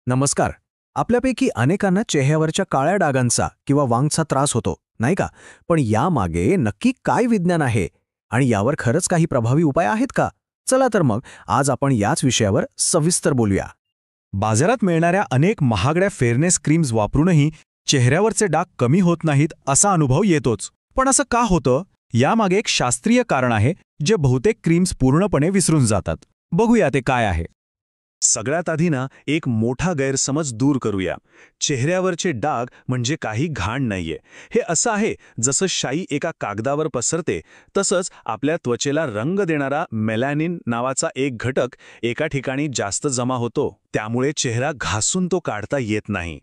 नमस्कार. आपल्यापैकी अनेकांना चेहऱ्यावरच्या काळ्या डागांचा किंवा वांगचा त्रास होतो, नाही का? पण यामागे नक्की काय विज्ञान आहे आणि यावर खरंच काही प्रभावी उपाय आहेत का? चला तर मग आज आपण याच विषयावर सविस्तर बोलूया. बाजारात मिळणाऱ्या अनेक महागड्या फेअरनेस क्रीम्स वापरूनही चेहऱ्यावरचे डाग कमी होत नाहीत असा अनुभव येतोच. पण असं का होतं? यामागे एक शास्त्रीय कारण आहे जे बहुतेक क्रीम्स पूर्णपणे विसरून जातात. बघूया ते काय आहे. सगळ्यात आधी एक मोठा गैरसमज दूर करूया. चेहऱ्यावरचे डाग म्हणजे काही घाण नाहीये. हे असं आहे जसं शाई एका कागदावर पसरते, तसंच आपल्या त्वचेला रंग देणारा मेलॅनिन नावाचा एक घटक एका ठिकाणी जास्त जमा होतो. त्यामुळे चेहरा घासून तो काढता येत नाही.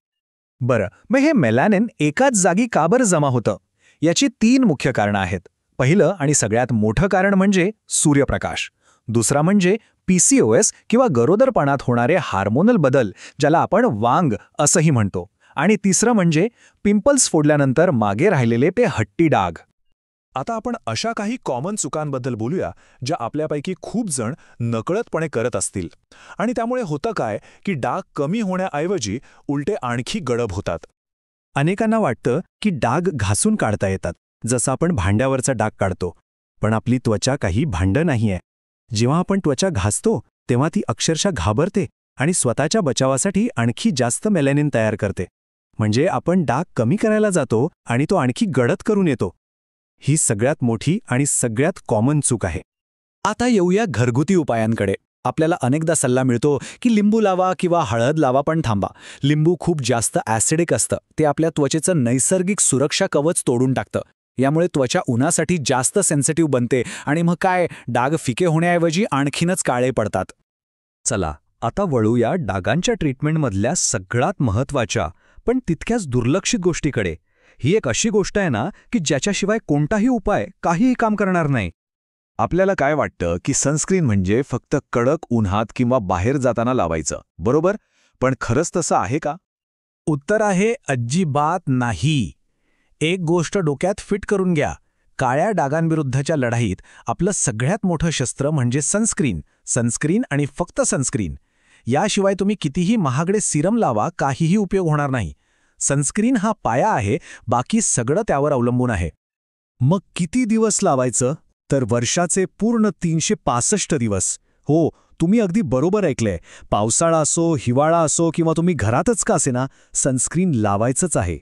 बरं, मग हे मेलॅनिन एकाच जागी का बरं जमा होतं? याची 3 मुख्य कारणं आहेत. पहिलं आणि सगळ्यात मोठं कारण म्हणजे सूर्यप्रकाश. दुसरा म्हणजे PCOS किंवा गरोदरपणात होणारे हार्मोनल बदल, ज्याला आपण वांग असंही म्हणतो. आणि तिसरं म्हणजे पिंपल्स फोडल्यानंतर मागे राहिलेले ते हट्टी डाग. आता आपण अशा काही कॉमन चुकांबद्दल बोलूया ज्या आपल्यापैकी खूप जण नकळतपणे करत असतील. आणि त्यामुळे होतं काय की डाग कमी होण्याऐवजी उलटे आणखी गडद होतात. अनेकांना वाटतं की डाग घासून काढता येतात, जसं आपण भांड्यावरचा डाग काढतो. पण आपली त्वचा काही भांडं नाहीये. जेव्हा आपण त्वचा घासतो तेव्हा ती अक्षरशः घाबरते आणि स्वतःच्या बचावासाठी आणखी जास्त मेलॅनिन तयार करते. म्हणजे आपण डाग कमी करायला जातो आणि तो आणखी गडद करून येतो. ही सगळ्यात मोठी आणि सगळ्यात कॉमन चूक आहे. आता येऊया घरगुती उपायांकडे. आपल्याला अनेकदा सल्ला मिळतो की लिंबू लावा किंवा हळद लावा, पण थांबा. लिंबू खूप जास्त ॲसिडिक असतं. ते आपल्या त्वचेचं नैसर्गिक सुरक्षा कवच तोडून टाकतं. यामुळे त्वचा उन्हासाठी जास्त सेन्सिटिव्ह बनते आणि मग काय, डाग फिके होण्याऐवजी आणखीनच काळे पडतात. चला आता वळूया डागांच्या ट्रीटमेंटमधल्या सगळ्यात महत्त्वाच्या पण तितक्याच दुर्लक्षित गोष्टीकडे. ही एक अशी गोष्ट आहे ना की ज्याच्याशिवाय कोणताही उपाय काहीही काम करणार नाही. आपल्याला काय वाटतं की सनस्क्रीन म्हणजे फक्त कडक उन्हात किंवा बाहेर जाताना लावायचं, बरोबर? पण खरंच तसं आहे का? उत्तर आहे अजिबात नाही. एक गोष्ट डोक्यात फिट करून घ्या. काळ्या डागांविरुद्धच्या लढाईत आपलं सगळ्यात मोठं शस्त्र म्हणजे सनस्क्रीन. सनस्क्रीन आणि फक्त सनस्क्रीन. याशिवाय तुम्ही कितीही महागडे सिरम लावा, काहीही उपयोग होणार नाही. सनस्क्रीन हा पाया आहे, बाकी सगळं त्यावर अवलंबून आहे. मग किती दिवस लावायचं? तर वर्षाचे पूर्ण 365 दिवस. हो, तुम्ही अगदी बरोबर ऐकलंय. पावसाळा असो, हिवाळा असो किंवा तुम्ही घरातच का असेना, सनस्क्रीन लावायचंच आहे.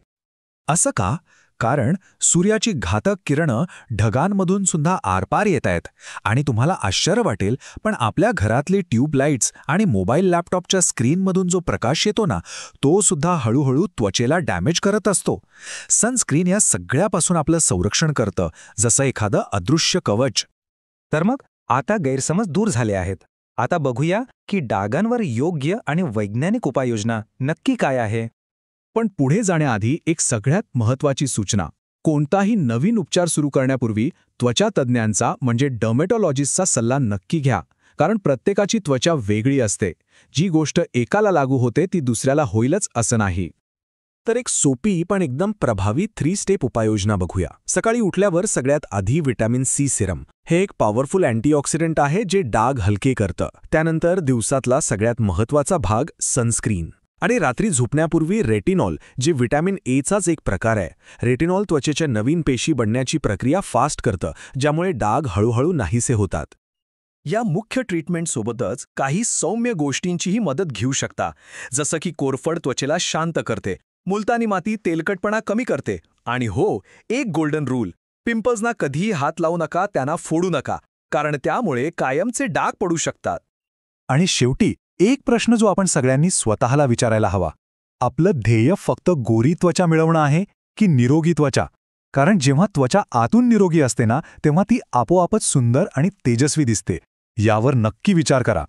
असं का? कारण सूर्याची घातक किरणं ढगांमधून सुद्धा आरपार येत आहेत. आणि तुम्हाला आश्चर्य वाटेल, पण आपल्या घरातले ट्यूबलाइट्स आणि मोबाईल लॅपटॉपच्या स्क्रीनमधून जो प्रकाश येतो ना, तो सुद्धा हळूहळू त्वचेला डॅमेज करत असतो. सनस्क्रीन या सगळ्यापासून आपलं संरक्षण करतं, जसं एखादं अदृश्य कवच. तर मग आता गैरसमज दूर झाले आहेत. आता बघूया की डागांवर योग्य आणि वैज्ञानिक उपाययोजना नक्की काय आहे. पण पुढे जाण्याआधी एक सगळ्यात महत्त्वाची सूचना. कोणताही नवीन उपचार सुरू करण्यापूर्वी त्वचा तज्ज्ञांचा म्हणजे डर्मेटॉलॉजिस्टचा सल्ला नक्की घ्या. कारण प्रत्येकाची त्वचा वेगळी असते. जी गोष्ट एकाला लागू होते ती दुसऱ्याला होईलच असं नाही. तर एक सोपी पण एकदम प्रभावी 3 स्टेप उपाययोजना बघूया. सकाळी उठल्यावर सगळ्यात आधी व्हिटॅमिन सी सिरम. हे एक पॉवरफुल अँटीऑक्सिडंट आहे जे डाग हलके करतं. त्यानंतर दिवसातला सगळ्यात महत्त्वाचा भाग सनस्क्रीन. आणि रात्री झोपण्यापूर्वी रेटिनॉल, जे व्हिटॅमिन एचाच एक प्रकार आहे. रेटिनॉल त्वचेच्या नवीन पेशी बनण्याची प्रक्रिया फास्ट करतं, ज्यामुळे डाग हळूहळू नाहीसे होतात. या मुख्य ट्रीटमेंटसोबतच काही सौम्य गोष्टींचीही मदत घेऊ शकता. जसं की कोरफड त्वचेला शांत करते, मुलतानी माती तेलकटपणा कमी करते, आणि हो, एक गोल्डन रूल: पिंपल्सना कधीही हात लावू नका, त्यांना फोडू नका, कारण त्यामुळे कायमचे डाग पडू शकतात. आणि शेवटी एक प्रश्न जो आपण सगळ्यांनी स्वतःला विचारायला हवा. आपलं ध्येय फक्त गोरी त्वचा मिळवणं आहे की निरोगी त्वचा? कारण जेव्हा त्वचा आतून निरोगी असते ना, तेव्हा ती आपोआपच सुंदर आणि तेजस्वी दिसते. यावर नक्की विचार करा.